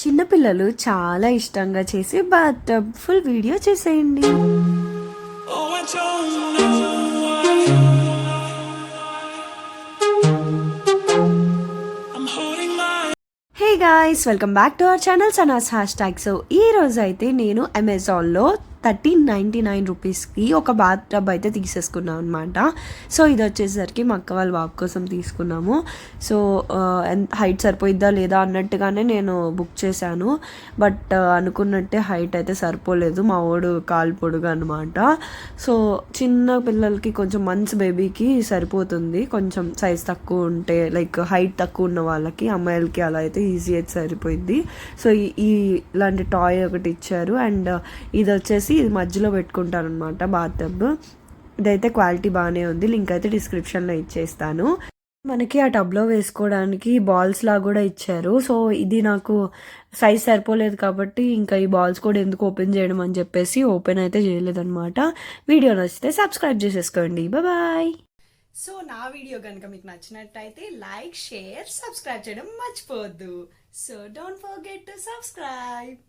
చిన్నపిల్లలు చాలా ఇష్టంగా చేసి బాత్ టబ్ ఫుల్ వీడియో చేసేయండి. Hey guys, welcome back to our channel Sanas hash tag. So ఈ రోజు అయితే నేను అమెజాన్లో 1399 రూపీస్కి ఒక బాత్ టబ్ అయితే తీసేసుకున్నాం అనమాట. సో ఇది వచ్చేసరికి మా అక్క వాళ్ళ బాబు కోసం తీసుకున్నాము. సో హైట్ సరిపోయిద్దా లేదా అన్నట్టుగానే నేను బుక్ చేశాను. బట్ అనుకున్నట్టే హైట్ అయితే సరిపోలేదు. మా వాడు కాలు పొడుగు అనమాట. సో చిన్న పిల్లలకి కొంచెం మంత్స్ బేబీకి సరిపోతుంది. కొంచెం సైజ్ తక్కువ ఉంటే లైక్ హైట్ తక్కువ ఉన్న వాళ్ళకి, అమ్మాయిలకి అలా అయితే ఈజీ అయితే సరిపోయింది. సో ఇలాంటి టాయ్ ఒకటి ఇచ్చారు. అండ్ ఇది వచ్చేసి ఇది మధ్యలో పెట్టుకుంటాను అనమాట బాత్ టబ్. ఇదైతే క్వాలిటీ బాగానే ఉంది. లింక్ అయితే డిస్క్రిప్షన్లో ఇచ్చేస్తాను. మనకి ఆ టబ్లో వేసుకోవడానికి బాల్స్ లా కూడా ఇచ్చారు. సో ఇది నాకు సైజ్ సరిపోలేదు కాబట్టి ఇంకా ఈ బాల్స్ కూడా ఎందుకు ఓపెన్ చేయడం అని చెప్పేసి ఓపెన్ అయితే చేయలేదన్నమాట. వీడియో నచ్చితే సబ్స్క్రైబ్ చేసేసుకోండి. బాయ్. సో నా వీడియో కనుక మీకు నచ్చినట్టయితే లైక్, షేర్, సబ్స్క్రైబ్ చేయడం మర్చిపోవద్దు. So don't forget to subscribe.